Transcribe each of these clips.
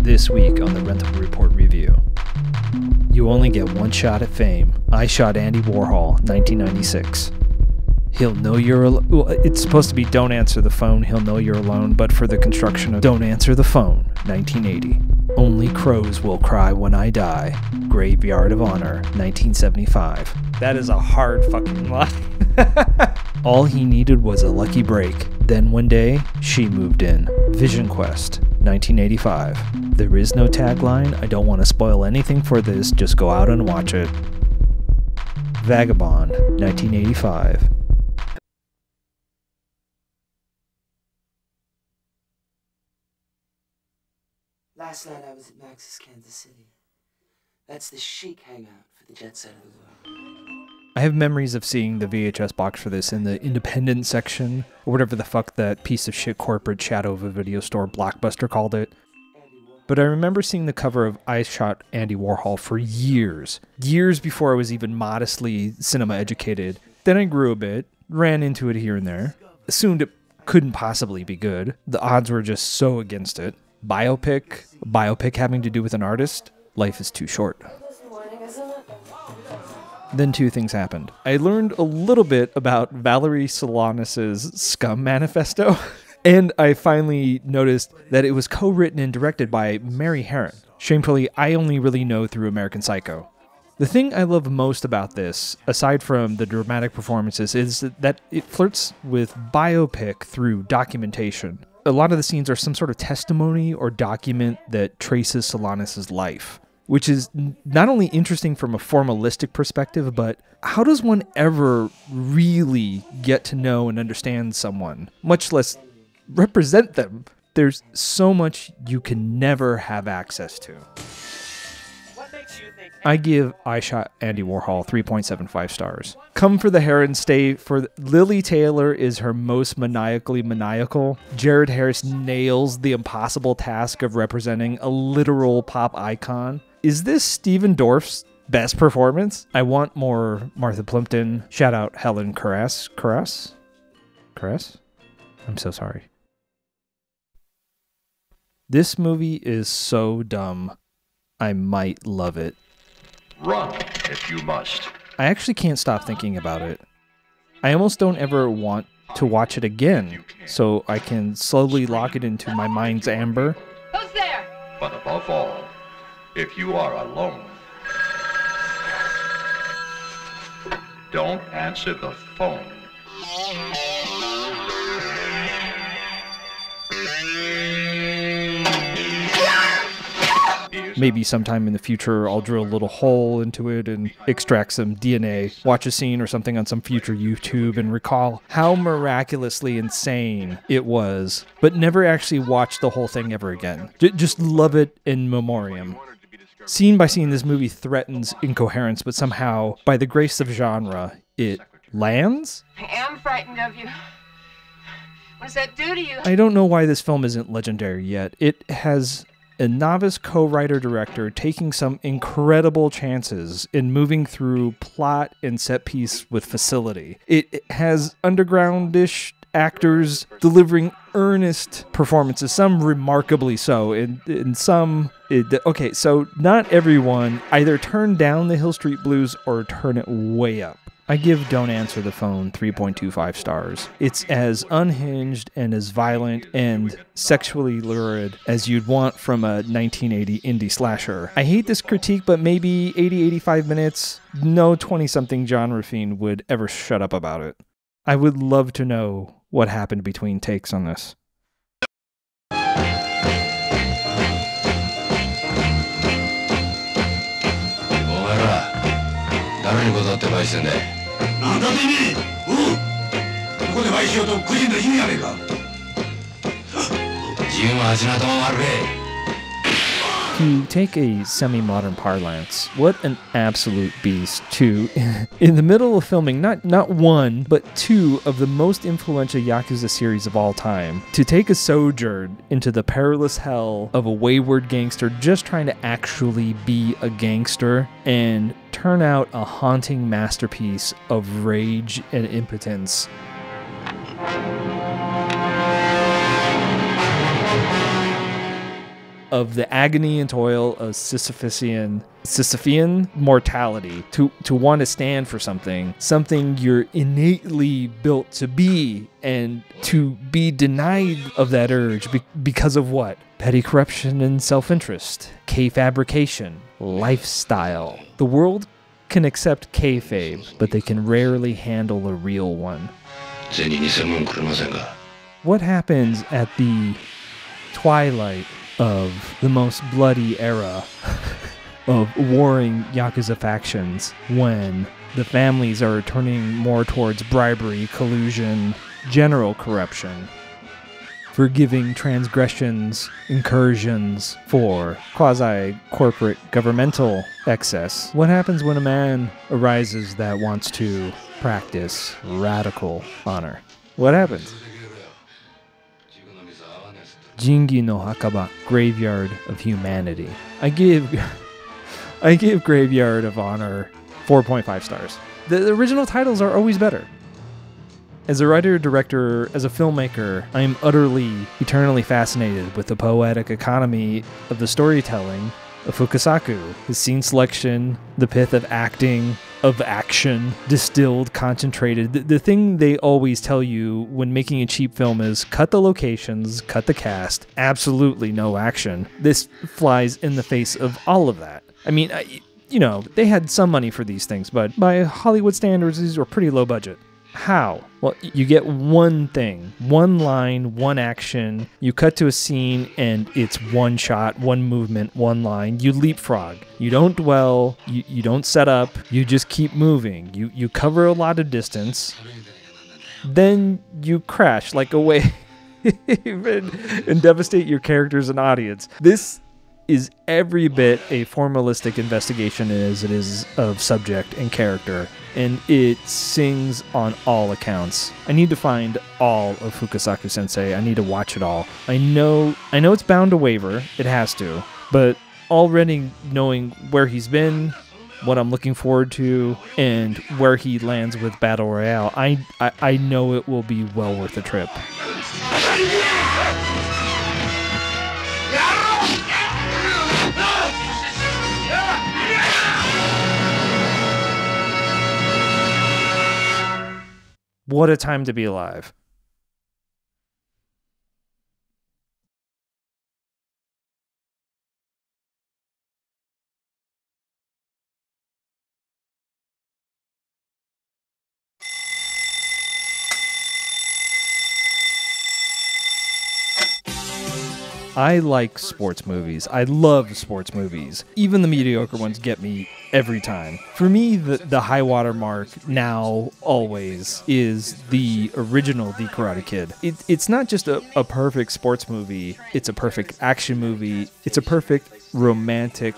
This week on the Rental Report Review. You only get one shot at fame. I Shot Andy Warhol, 1996. He'll know you're well, it's supposed to be don't answer the phone, he'll know you're alone, but for the construction of Don't Answer the Phone, 1980. Only crows will cry when I die. Graveyard of Honor, 1975. That is a hard fucking line. All he needed was a lucky break. Then one day, she moved in. Vision Quest, 1985. There is no tagline. I don't want to spoil anything for this. Just go out and watch it. Vagabond, 1985. Last night I was at Max's Kansas City. That's the chic hangout for the jet set of the world. I have memories of seeing the VHS box for this in the independent section, or whatever the fuck that piece of shit corporate shadow of a video store Blockbuster called it. But I remember seeing the cover of I Shot Andy Warhol for years before I was even modestly cinema educated. Then I grew a bit, ran into it here and there, assumed it couldn't possibly be good. The odds were just so against it. Biopic having to do with an artist, life is too short. Then two things happened. I learned a little bit about Valerie Solanas' Scum Manifesto, and I finally noticed that it was co-written and directed by Mary Harron. Shamefully, I only really know through American Psycho. The thing I love most about this, aside from the dramatic performances, is that it flirts with biopic through documentation. A lot of the scenes are some sort of testimony or document that traces Solanas' life, which is not only interesting from a formalistic perspective, but how does one ever really get to know and understand someone, much less represent them? There's so much you can never have access to. I give I Shot Andy Warhol 3.75 stars. Come for the Harron, stay for Lily Taylor is her most maniacally maniacal. Jared Harris nails the impossible task of representing a literal pop icon. Is this Stephen Dorff's best performance? I want more Martha Plimpton. Shout out Helen Caress? I'm so sorry. This movie is so dumb, I might love it. Run if you must. I actually can't stop thinking about it. I almost don't ever want to watch it again, so I can slowly lock it into my mind's amber. Who's there? But above all, if you are alone, don't answer the phone. Maybe sometime in the future I'll drill a little hole into it and extract some DNA, watch a scene or something on some future YouTube and recall how miraculously insane it was, but never actually watch the whole thing ever again. Just love it in memoriam. Scene by scene, this movie threatens incoherence, but somehow, by the grace of genre, it lands? I am frightened of you. What does that do to you? I don't know why this film isn't legendary yet. It has a novice co-writer-director taking some incredible chances in moving through plot and set piece with facility. It has underground-ish actors delivering earnest performances, some remarkably so, and some... Okay, so not everyone either turn down the Hill Street Blues or turn it way up. I give Don't Answer the Phone 3.25 stars. It's as unhinged and as violent and sexually lurid as you'd want from a 1980 indie slasher. I hate this critique, but maybe 80-85 minutes, no 20-something genre fiend would ever shut up about it. I would love to know what happened between takes on this. To take a semi-modern parlance, what an absolute beast to, in the middle of filming not one, but two of the most influential Yakuza series of all time, to take a sojourn into the perilous hell of a wayward gangster just trying to actually be a gangster and turn out a haunting masterpiece of rage and impotence. of the agony and toil of Sisyphean mortality, to want to stand for something you're innately built to be, and to be denied of that urge because of what? Petty corruption and self-interest, K-fabrication, lifestyle. The world can accept kayfabe, but they can rarely handle a real one. What happens at the twilight of the most bloody era of warring Yakuza factions, when the families are turning more towards bribery, collusion, general corruption, forgiving transgressions, incursions for quasi-corporate governmental excess? What happens when a man arises that wants to practice radical honor? What happens?仁義の墓場, Graveyard of Humanity. I give Graveyard of Honor 4.5 stars. The original titles are always better. As a writer, director, as a filmmaker, I am utterly, eternally fascinated with the poetic economy of the storytelling of Fukasaku. His scene selection, the pith of acting, of action, distilled, concentrated. The thing they always tell you when making a cheap film is cut the locations, cut the cast, absolutely no action. This flies in the face of all of that. I mean, they had some money for these things, but by Hollywood standards, these were pretty low budget. How? Well, you get one thing, one line, one action. You cut to a scene and it's one shot, one movement, one line. You leapfrog. You don't dwell. You don't set up. You just keep moving. You cover a lot of distance. Then you crash like a wave and devastate your characters and audience. This is every bit a formalistic investigation as it is of subject and character, and it sings on all accounts. I need to find all of Fukasaku Sensei. I need to watch it all. I know it's bound to waver. It has to. But already knowing where he's been, what I'm looking forward to, and where he lands with Battle Royale, I know it will be well worth the trip. What a time to be alive. I like sports movies. I love sports movies. Even the mediocre ones get me every time. For me, the high water mark now, always, is the original The Karate Kid. It's not just a perfect sports movie. It's a perfect action movie. It's a perfect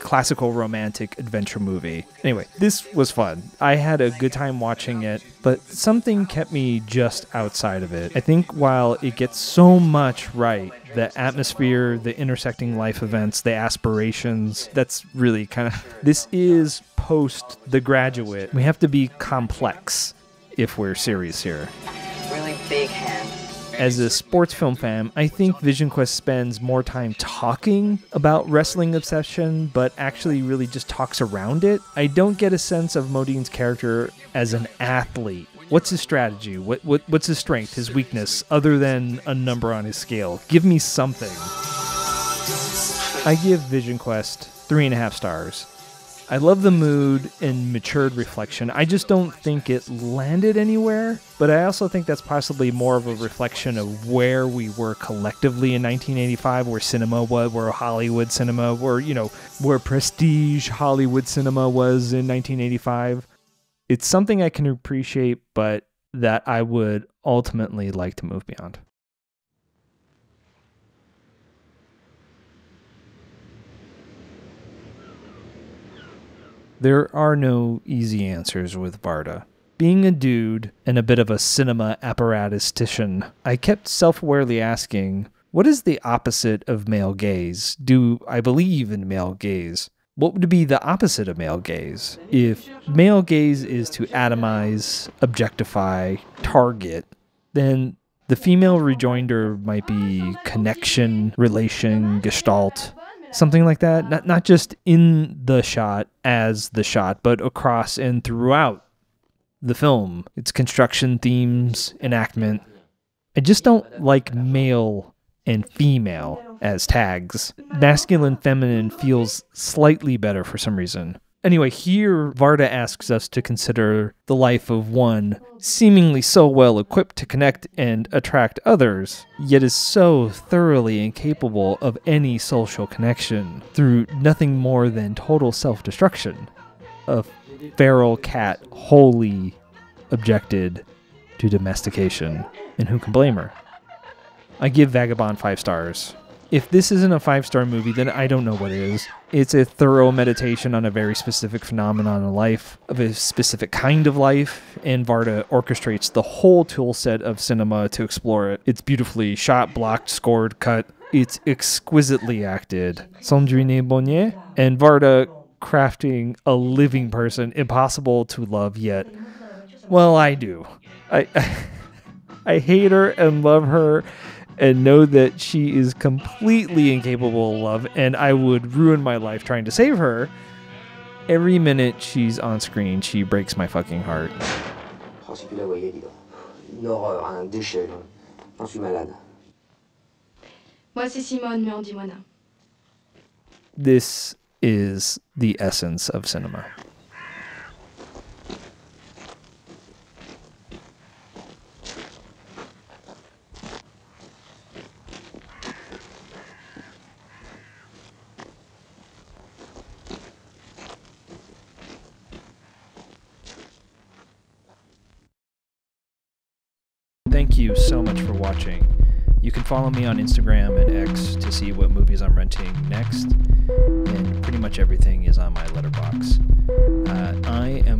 classical romantic adventure movie. Anyway, this was fun. I had a good time watching it, but something kept me just outside of it. I think while it gets so much right, the atmosphere, the intersecting life events, the aspirations, that's really kind of... This is post The Graduate. We have to be complex if we're serious here. Really big hand. As a sports film fan, I think Vision Quest spends more time talking about wrestling obsession, but actually really just talks around it. I don't get a sense of Modine's character as an athlete. What's his strategy? What's his strength, his weakness, other than a number on his scale? Give me something. I give Vision Quest 3.5 stars. I love the mood and matured reflection. I just don't think it landed anywhere, but I also think that's possibly more of a reflection of where we were collectively in 1985, where cinema was, where Hollywood cinema, where prestige Hollywood cinema was in 1985. It's something I can appreciate, but that I would ultimately like to move beyond. There are no easy answers with Varda. Being a dude and a bit of a cinema apparatus-tician, I kept self-awarely asking, what is the opposite of male gaze? Do I believe in male gaze? What would be the opposite of male gaze? If male gaze is to atomize, objectify, target, then the female rejoinder might be connection, relation, gestalt, something like that. Not just in the shot as the shot, but across and throughout the film. Its construction, themes, enactment. I just don't like male and female as tags. Masculine, feminine feels slightly better for some reason. Anyway, here Varda asks us to consider the life of one seemingly so well equipped to connect and attract others, yet is so thoroughly incapable of any social connection through nothing more than total self-destruction. A feral cat wholly objected to domestication, and who can blame her? I give Vagabond 5 stars. If this isn't a 5-star movie, then I don't know what is. It's a thorough meditation on a very specific phenomenon of life, of a specific kind of life, and Varda orchestrates the whole tool set of cinema to explore it. It's beautifully shot, blocked, scored, cut. It's exquisitely acted. Sandrine Bonnier and Varda crafting a living person impossible to love yet. Well, I do. I hate her and love her, and know that she is completely incapable of love, and I would ruin my life trying to save her. Every minute she's on screen, she breaks my fucking heart. Une horreur, un déchet. J'en suis malade. Moi, c'est Simone, mais on dit Mona. This is the essence of cinema. Thank you so much for watching. You can follow me on Instagram and X to see what movies I'm renting next, and pretty much everything is on my letterbox. I am